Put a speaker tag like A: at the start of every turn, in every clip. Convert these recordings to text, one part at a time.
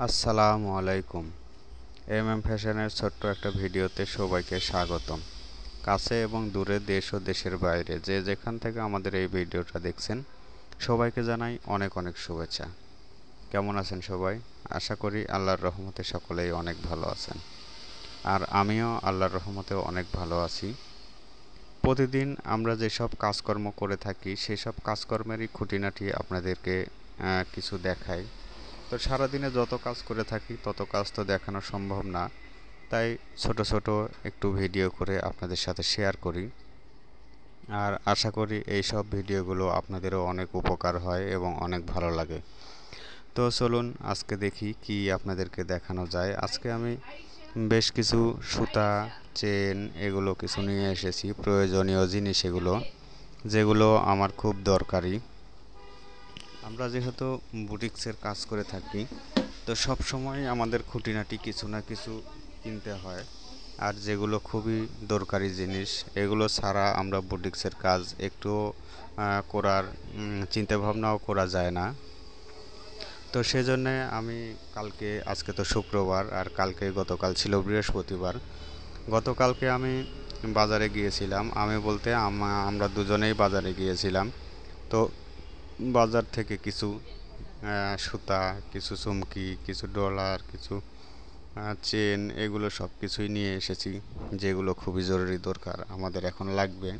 A: আসসালামু আলাইকুম। ফ্যাশনের ছোট্ট একটা ভিডিওতে সবাইকে স্বাগতম। কাছে এবং দূরে, দেশ ও দেশের বাইরে যে যেখান থেকে আমাদের এই ভিডিওটা দেখছেন, সবাইকে জানাই অনেক অনেক শুভেচ্ছা। কেমন আছেন সবাই? আশা করি আল্লাহর রহমতে সকলেই অনেক ভালো আছেন। আর আমিও আল্লাহর রহমতে অনেক ভালো আছি। প্রতিদিন আমরা যেসব কাজকর্ম করে থাকি সেসব কাজকর্মেরই খুঁটিনাটি আপনাদেরকে কিছু দেখাই। তো সারাদিনে যত কাজ করে থাকি তত কাজ তো দেখানো সম্ভব না, তাই ছোট ছোট একটু ভিডিও করে আপনাদের সাথে শেয়ার করি। আর আশা করি এই সব ভিডিওগুলো আপনাদেরও অনেক উপকার হয় এবং অনেক ভালো লাগে। তো চলুন আজকে দেখি কি আপনাদেরকে দেখানো যায়। আজকে আমি বেশ কিছু সুতা, চেন এগুলো কিছু নিয়ে এসেছি, প্রয়োজনীয় জিনিস এগুলো, যেগুলো আমার খুব দরকারি। আমরা যেহেতু বুটিক্সের কাজ করে থাকি, তো সব সময় আমাদের খুঁটিনাটি কিছু না কিছু কিনতে হয়। আর যেগুলো খুবই দরকারি জিনিস, এগুলো ছাড়া আমরা বুটিক্সের কাজ একটু করার চিন্তাভাবনাও করা যায় না। তো সেজন্যে আমি আজকে তো শুক্রবার, আর গতকাল ছিল বৃহস্পতিবার। গতকালকে আমি বাজারে গিয়েছিলাম, আমি বলতে আমরা দুজনেই বাজারে গিয়েছিলাম। তো বাজার থেকে কিছু সুতা, কিছু চুমকি, কিছু ডলার, কিছু চেন, এগুলো সব কিছুই নিয়ে এসেছি, যেগুলো খুবই জরুরি দরকার আমাদের এখন লাগবে।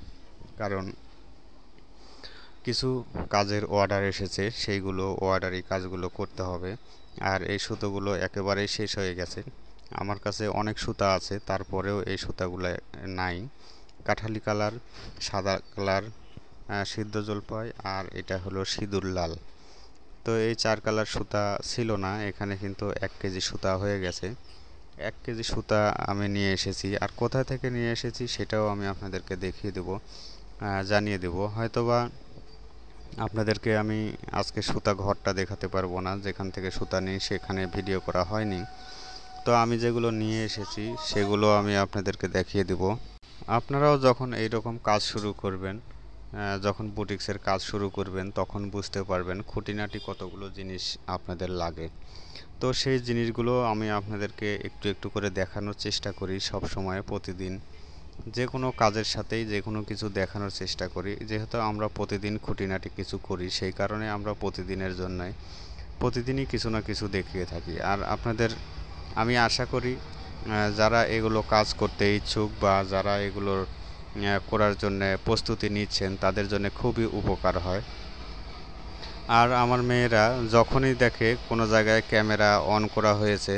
A: কারণ কিছু কাজের অর্ডার এসেছে, সেইগুলো অর্ডারি কাজগুলো করতে হবে। আর এই সুতোগুলো একেবারেই শেষ হয়ে গেছে। আমার কাছে অনেক সুতা আছে, তারপরেও এই সুতাগুলো নাই। কাঠালি কালার, সাদা কালার, সিদ্ধ জলপাই, আর এটা হলো সিঁদুর লাল। তো এই 4 কালার সুতা ছিল না এখানে, কিন্তু 1 কেজি সুতা হয়ে গেছে। 1 কেজি সুতা আমি নিয়ে এসেছি, আর কোথা থেকে নিয়ে এসেছি সেটাও আমি আপনাদেরকে দেখিয়ে দেব, জানিয়ে দেব। হয়তোবা আপনাদেরকে আমি আজকে সুতা ঘরটা দেখাতে পারবো না, যেখান থেকে সুতা নিই সেখানে ভিডিও করা হয়নি। তো আমি যেগুলো নিয়ে এসেছি সেগুলো আমি আপনাদেরকে দেখিয়ে দেব। আপনারাও যখন এই রকম কাজ শুরু করবেন, যখন বুটিক্সের কাজ শুরু করবেন, তখন বুঝতে পারবেন খুঁটিনাটি কতগুলো জিনিস আপনাদের লাগে। তো সেই জিনিসগুলো আমি আপনাদেরকে একটু একটু করে দেখানোর চেষ্টা করি সব সময়, প্রতিদিন যে কোনো কাজের সাথেই যে কোনো কিছু দেখানোর চেষ্টা করি। যেহেতু আমরা প্রতিদিন খুঁটিনাটি কিছু করি, সেই কারণে আমরা প্রতিদিনই কিছু না কিছু দেখিয়ে থাকি। আর আপনাদের আমি আশা করি যারা এগুলো কাজ করতে ইচ্ছুক বা যারা এগুলোর করার জন্য প্রস্তুতি নিচ্ছেন, তাদের জন্য খুবই উপকার হয়। আর আমার মেয়েরা যখনই দেখে কোনো জায়গায় ক্যামেরা অন করা হয়েছে,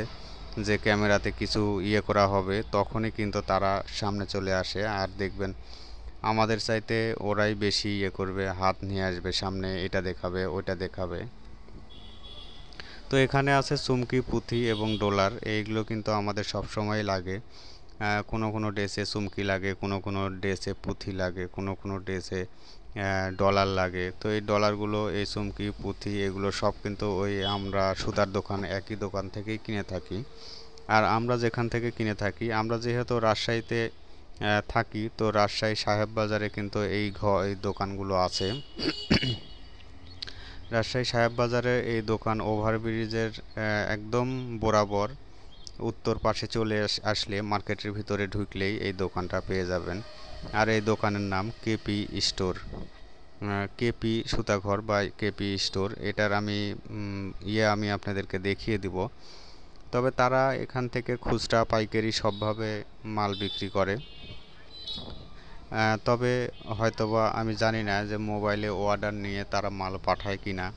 A: যে ক্যামেরাতে কিছু করা হবে, তখনই কিন্তু তারা সামনে চলে আসে। আর দেখবেন আমাদের চাইতে ওরাই বেশি করবে, হাত নিয়ে আসবে সামনে, এটা দেখাবে ওইটা দেখাবে। তো এখানে আছে চুমকি, পুঁথি এবং ডলার, এইগুলো কিন্তু আমাদের সব সময় লাগে। কোনো কোনো ড্রেসে চুমকি লাগে, কোনো কোনো ড্রেসে পুঁথি লাগে, কোনো কোনো ড্রেসে ডলার লাগে। তো এই ডলারগুলো, এই চুমকি, পুঁথি, এগুলো সব কিন্তু ওই আমরা সুতার দোকান, একই দোকান থেকেই কিনে থাকি। আর আমরা যেখান থেকে কিনে থাকি, আমরা যেহেতু রাজশাহীতে থাকি, তো রাজশাহী সাহেব বাজারে কিন্তু এই দোকানগুলো আছে। রাজশাহী সাহেব বাজারে এই দোকান ওভারব্রিজের একদম বরাবর উত্তর পাশে চলে আসলে, মার্কেটের ভিতরে ঢুকলেই এই দোকানটা পেয়ে যাবেন। আর এই দোকানের নাম কেপি স্টোর, কেপি সুতাঘর বা কেপি স্টোর। এটার আমি আপনাদেরকে দেখিয়ে দিব। তবে তারা এখান থেকে খুচরা পাইকারি সবভাবে মাল বিক্রি করে। তবে হয়তোবা আমি জানি না যে মোবাইলে অর্ডার নিয়ে তারা মাল পাঠায় কি না।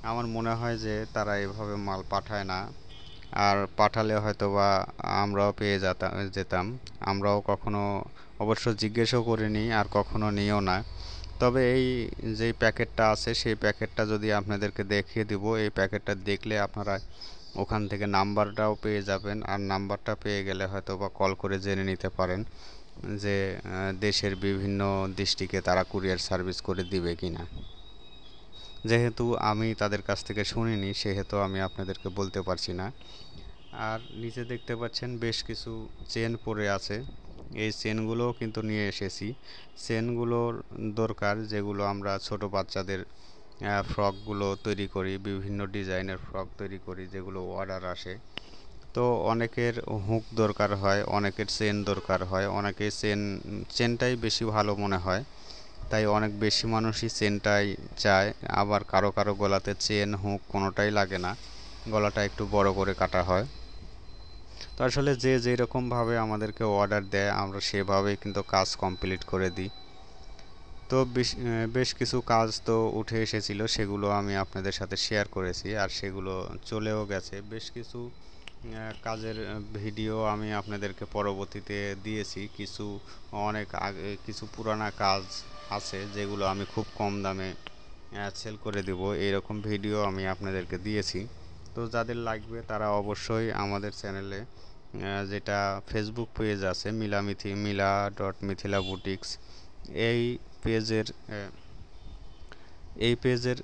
A: আমার মনে হয় যে তারা এভাবে মাল পাঠায় না। আর পাঠালে হয়তোবা আমরাও পেয়ে যেতাম। আমরাও কখনো অবশ্য জিজ্ঞেসও করিনি, আর কখনো নিও না। তবে এই যেই প্যাকেটটা আছে, সেই প্যাকেটটা যদি আপনাদেরকে দেখিয়ে দিব, এই প্যাকেটটা দেখলে আপনারা ওখান থেকে নাম্বারটাও পেয়ে যাবেন। আর নাম্বারটা পেয়ে গেলে হয়তোবা কল করে জেনে নিতে পারেন যে দেশের বিভিন্ন ডিস্ট্রিক্টে তারা কুরিয়ার সার্ভিস করে দিবে কিনা। যেহেতু আমি তাদের কাছ থেকে শুনিনি, সেহেতু আমি আপনাদেরকে বলতে পারছি না। আর নিচে দেখতে পাচ্ছেন বেশ কিছু চেন পড়ে আছে, এই চেনগুলোও কিন্তু নিয়ে এসেছি। চেনগুলোর দরকার, যেগুলো আমরা ছোট বাচ্চাদের ফ্রকগুলো তৈরি করি, বিভিন্ন ডিজাইনের ফ্রক তৈরি করি যেগুলো অর্ডার আসে। তো অনেকের হুক দরকার হয়, অনেকের চেন দরকার হয়, অনেকের চেনটাই বেশি ভালো মনে হয়, তাই অনেক বেশি মানুষই চেনটাই চায়। আবার কারো কারো গলাতে চেন হুক কোনোটাই লাগে না, গলাটা একটু বড় করে কাটা হয়। তো আসলে যে যেরকমভাবে আমাদেরকে অর্ডার দেয় আমরা সেভাবেই কিন্তু কাজ কমপ্লিট করে দিই। তো বেশ কিছু কাজ তো উঠে এসেছিল, সেগুলো আমি আপনাদের সাথে শেয়ার করেছি, আর সেগুলো চলেও গেছে। বেশ কিছু কাজের ভিডিও আমি আপনাদেরকে পরবর্তীতে দিয়েছি। অনেক আগে কিছু পুরানা কাজ আছে যেগুলো আমি খুব কম দামে সেল করে দেব, এরকম ভিডিও আমি আপনাদেরকে দিয়েছি। তো যাদের লাগবে তারা অবশ্যই আমাদের চ্যানেলে যেটা ফেসবুক পেজ আছে মিলা.মিথিলা বুটিক্স, এই পেজের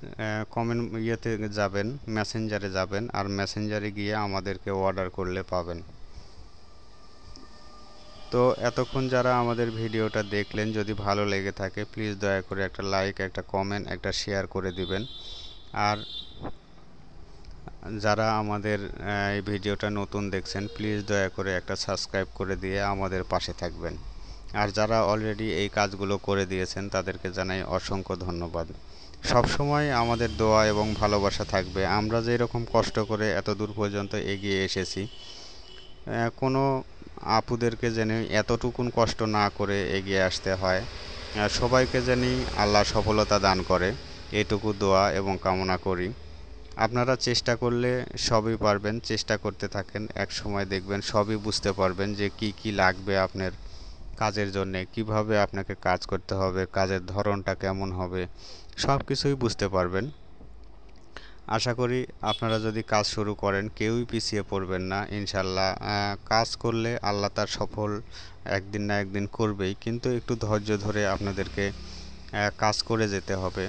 A: কমেন্ট ইয়েতে যাবেন, মেসেঞ্জারে যাবেন, আর মেসেঞ্জারে গিয়ে আমাদেরকে অর্ডার করলে পাবেন। তো এতক্ষণ যারা আমাদের ভিডিওটা দেখলেন, যদি ভালো লেগে থাকে প্লিজ দয়া করে একটা লাইক, একটা কমেন্ট, একটা শেয়ার করে দিবেন। আর যারা আমাদের এই ভিডিওটা নতুন দেখছেন প্লিজ দয়া করে একটা সাবস্ক্রাইব করে দিয়ে আমাদের পাশে থাকবেন। আর যারা অলরেডি এই কাজগুলো করে দিয়েছেন তাদেরকে জানাই অসংখ্য ধন্যবাদ। সবসময় আমাদের দোয়া এবং ভালোবাসা থাকবে। আমরা যে এরকম কষ্ট করে এত দূর পর্যন্ত এগিয়ে এসেছি, কোনো আপুদেরকে যেন এতটুকুন কষ্ট না করে এগিয়ে আসতে হয়। সবাইকে জানি আল্লাহ সফলতা দান করে, এটুকু দোয়া এবং কামনা করি। আপনারা চেষ্টা করলে সবই পারবেন, চেষ্টা করতে থাকেন, এক সময় দেখবেন সবই বুঝতে পারবেন যে কি কি লাগবে আপনার কাজের জন্যে, কিভাবে আপনাকে কাজ করতে হবে, কাজের ধরনটা কেমন হবে, সব কিছুই বুঝতে পারবেন। আশা করি আপনারা যদি কাজ শুরু করেন কেউই পিছিয়ে পড়বেন না ইনশাল্লাহ। কাজ করলে আল্লাহ তার সফল একদিন না একদিন করবেই, কিন্তু একটু ধৈর্য ধরে আপনাদেরকে কাজ করে যেতে হবে।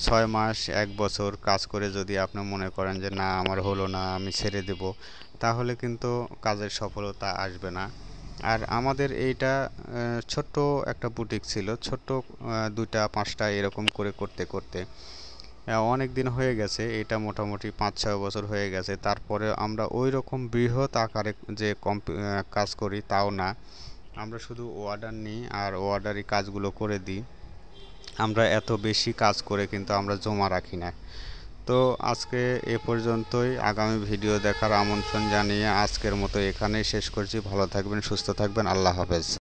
A: 6 মাস 1 বছর কাজ করে যদি আপনি মনে করেন যে না আমার হলো না, আমি ছেড়ে দেব, তাহলে কিন্তু কাজের সফলতা আসবে না। আর আমাদের এইটা ছোট্ট একটা বুটিক ছিল, ছোট্ট 2টা 5টা এরকম করে করতে করতে অনেক দিন হয়ে গেছে, এটা মোটামুটি 5-6 বছর হয়ে গেছে। তারপরে আমরা ওই রকম বৃহৎ আকারে যে কাজ করি তাও না, আমরা শুধু অর্ডার নিই আর অর্ডারই কাজগুলো করে দিই। আমরা এত বেশি কাজ করে কিন্তু আমরা জমা রাখি না। তো আজকে এ পর্যন্তই, আগামী ভিডিও দেখার আমন্ত্রণ জানিয়ে আজকের মতো এখানেই শেষ করছি। ভালো থাকবেন, সুস্থ থাকবেন, আল্লাহ হাফেজ।